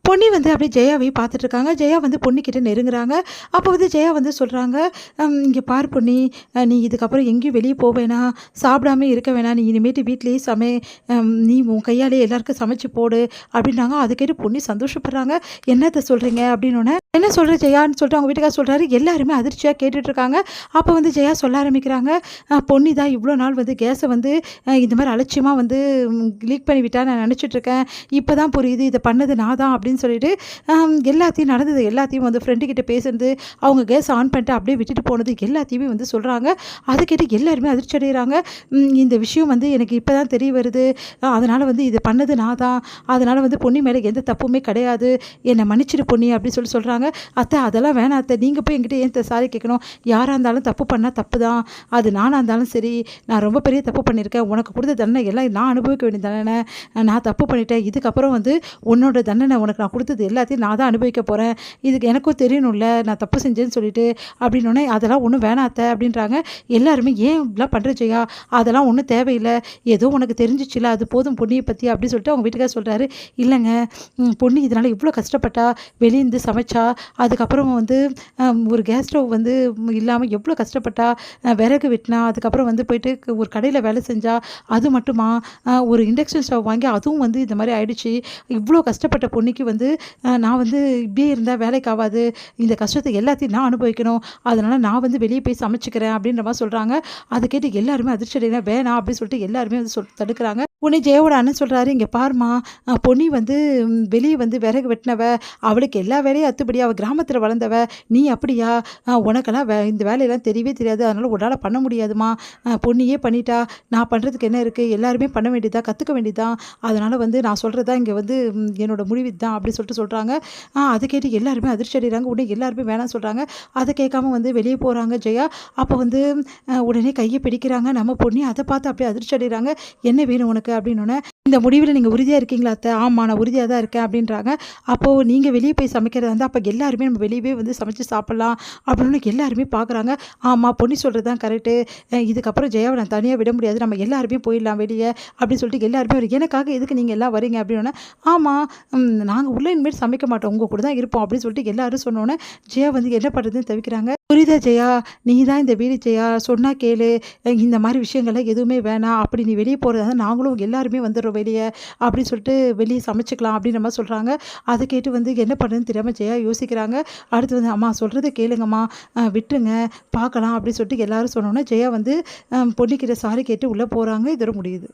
பொன்னி வந்து அப்படியே ஜெயாவையும் பார்த்துட்ருக்காங்க. ஜெயா வந்து பொன்னிக்கிட்ட நெருங்குறாங்க. அப்போ வந்து ஜெயா வந்து சொல்கிறாங்க, இங்கே பாரு பொன்னி, நீ இதுக்கப்புறம் எங்கேயும் வெளியே போக வேணாம், சாப்பிடாம இருக்க வேணாம், நீ இனிமேட்டு வீட்லேயே நீ உன் கையாலே எல்லாருக்கும் சமைச்சு போடு அப்படின்னாங்க. அதை கேட்டு பொன்னி சந்தோஷப்படுறாங்க. என்னத்தை சொல்கிறீங்க அப்படின்னோடனே, என்ன சொல்கிற ஜெயான்னு சொல்லிட்டு அவங்க வீட்டுக்கார சொல்கிறாரு. எல்லாருமே அதிர்ச்சியாக கேட்டுட்ருக்காங்க. அப்போ வந்து ஜெயா சொல்ல ஆரம்பிக்கிறாங்க, பொன்னி தான் இவ்வளோ நாள் வந்து கேஸை வந்து இந்த மாதிரி அலட்சியமாக வந்து லீக் பண்ணி விட்டா நான் நினச்சிட்ருக்கேன். இப்போ தான் புரியுது இதை பண்ணது நான் தான் அப்படின்னு சொல்லிட்டு எல்லாத்தையும் நடந்தது எல்லாத்தையும் வந்து ஃப்ரெண்டுக்கிட்ட பேசுறது, அவங்க கேஸ் ஆன் பண்ணிட்டு அப்படியே விட்டுட்டு போனது எல்லாத்தையுமே வந்து சொல்கிறாங்க. அதை கேட்டு எல்லாருமே அதிர்ச்சி அடைகிறாங்க. இந்த விஷயம் வந்து எனக்கு இப்போ தான் தெரிய வருது, அதனால் வந்து இது பண்ணது நான் தான், அதனால் வந்து பொன்னி மேலே எந்த தப்புமே கிடையாது, என்னை மன்னிச்சிடு பொன்னி அப்படின்னு சொல்கிறாங்க. அத்தை அதெல்லாம் வேணாம் அத்தை, நீங்கள் போய் என்கிட்ட ஏன் சாரி கேட்கணும், யாராக இருந்தாலும் தப்பு பண்ணால் தப்பு தான், அது நானாக இருந்தாலும் சரி, நான் ரொம்ப பெரிய தப்பு பண்ணியிருக்கேன், உனக்கு கொடுத்த தண்டனை எல்லாம் நான் அனுபவிக்க வேண்டிய தண்டனை, நான் தப்பு பண்ணிட்டேன், இதுக்கப்புறம் வந்து உன்னோட தண்டனை உனக்கு நான் கொடுத்தது எல்லாத்தையும் நான் தான் அனுபவிக்க போகிறேன், இதுக்கு எனக்கும் தெரியணும்ல நான் தப்பு செஞ்சேன்னு சொல்லிட்டு அப்படின்னோடனே, அதெல்லாம் ஒன்றும் வேணாத்த அப்படின்றாங்க. எல்லாருமே ஏன் இப்படிலாம் பண்ணுற ஜெயா, அதெல்லாம் ஒன்றும் தேவையில்லை, ஏதோ உனக்கு தெரிஞ்சிச்சுல அது போதும் பொன்னியை பற்றி அப்படின்னு சொல்லிட்டு அவங்க வீட்டுக்கார சொல்கிறாரு. இல்லைங்க, பொன்னி இதனால் இவ்வளோ கஷ்டப்பட்டா, வெளியேந்து சமைச்சா, அதுக்கப்புறம் வந்து ஒரு கேஸ் ஸ்டவ் வந்து இல்லாமல் எவ்வளோ கஷ்டப்பட்டா, விறகு வெட்டினா, அதுக்கப்புறம் வந்து போயிட்டு ஒரு கடையில் வேலை செஞ்சா, அது மட்டுமா ஒரு இண்டக்ஷன் ஸ்டவ் வாங்கி அதுவும் வந்து இந்த மாதிரி ஆயிடுச்சு, இவ்வளோ கஷ்டப்பட்ட பொண்ணுக்கு வந்து நான் வந்து இப்படியே இருந்தால் வேலைக்கு ஆகாது, இந்த கஷ்டத்தை எல்லாத்தையும் நான் அனுபவிக்கணும், அதனால் நான் வந்து வெளியே போய் சமைச்சிக்கிறேன் அப்படின்ற மாதிரி சொல்கிறாங்க. அதை கேட்டு எல்லாருமே அதிர்ச்சி அடையினா வேணாம் அப்படின்னு சொல்லிட்டு எல்லாருமே வந்து தடுக்கிறாங்க. உன்னை ஜெயோட அண்ணன் சொல்கிறாரு, இங்கே பாருமா, பொன்னி வந்து வெளியே வந்து விறகு வெட்டினவ, அவளுக்கு எல்லா வேலையும் அத்துப்படி, அவள் கிராமத்தில் வளர்ந்தவ, நீ அப்படியா, உனக்கெல்லாம் இந்த வேலையெல்லாம் தெரியவே தெரியாது, அதனால் உன்னால் பண்ண முடியாதுமா, பொன்னியே பண்ணிட்டா, நான் பண்ணுறதுக்கு என்ன இருக்குது, எல்லாருமே பண்ண வேண்டியதா, கற்றுக்க வேண்டியதான், அதனால் வந்து நான் சொல்கிறதா இங்கே வந்து என்னோட முடிவு தான் அப்படின்னு சொல்கிறாங்க. அதை கேட்டு எல்லாருமே அதிர்ச்சி அடைகிறாங்க. உடனே எல்லாருமே வேணாம் சொல்கிறாங்க. அதை கேட்காம வந்து வெளியே போகிறாங்க ஜெயா. அப்போ வந்து உடனே கையை பிடிக்கிறாங்க நம்ம பொண்ணு. அதை பார்த்து அப்படியே அதிர்ச்சி அடைகிறாங்க. என்ன வேணும் உனக்கு அப்படின்னோடனே, இந்த முடிவில் நீங்கள் உறுதியாக இருக்கீங்களா அத்தை? ஆமாம் நான் உறுதியாக தான் இருக்கேன் அப்படின்றாங்க. அப்போது நீங்கள் வெளியே போய் சமைக்கிறதா இருந்தால் அப்போ எல்லாருமே நம்ம வெளியே வந்து சமைச்சு சாப்பிட்லாம் அப்படின்னு எல்லாருமே பார்க்குறாங்க. ஆமாம் பொன்னி சொல்கிறது தான் கரெக்டு, இதுக்கப்புறம் ஜெயாவை நான் தனியாக விட முடியாது, நம்ம எல்லாருமே போயிடலாம் வெளியே அப்படின்னு சொல்லிட்டு எல்லாருமே எனக்காக எதுக்கு நீங்கள் எல்லாம் வரீங்க அப்படின்னோடனே, ஆமாம் நாங்கள் உள்ள இனிமேல் சமைக்க மாட்டோம், உங்கள் கூட தான் இருப்போம் அப்படின்னு சொல்லிட்டு எல்லாரும் சொன்னோன்னே ஜெயா வந்து என்ன பண்ணுறதுன்னு தவிக்கிறாங்க. புரியுதா ஜெயா, நீ தான் இந்த வீடு ஜெயா, சொன்னால் கேளு, இந்த மாதிரி விஷயங்கள்லாம் எதுவுமே வேணாம், அப்படி நீ வெளியே போகிறதா நாங்களும் எல்லாருமே வந்துடுறோம் வெளியே அப்படின்னு சொல்லிட்டு வெளியே சமைச்சிக்கலாம் அப்படின்ற மாதிரி சொல்கிறாங்க. அதை கேட்டு வந்து என்ன பண்ணுறதுன்னு தெரியாமல் ஜெயா யோசிக்கிறாங்க. அடுத்து வந்து அம்மா சொல்கிறத கேளுங்கம்மா, விட்டுருங்க பார்க்கலாம் அப்படின்னு சொல்லிட்டு எல்லாரும் சொன்னோன்னே ஜெயா வந்து பொன்னிக்கிட்ட சாரி கேட்டு உள்ளே போகிறாங்க. இதோட முடியுது.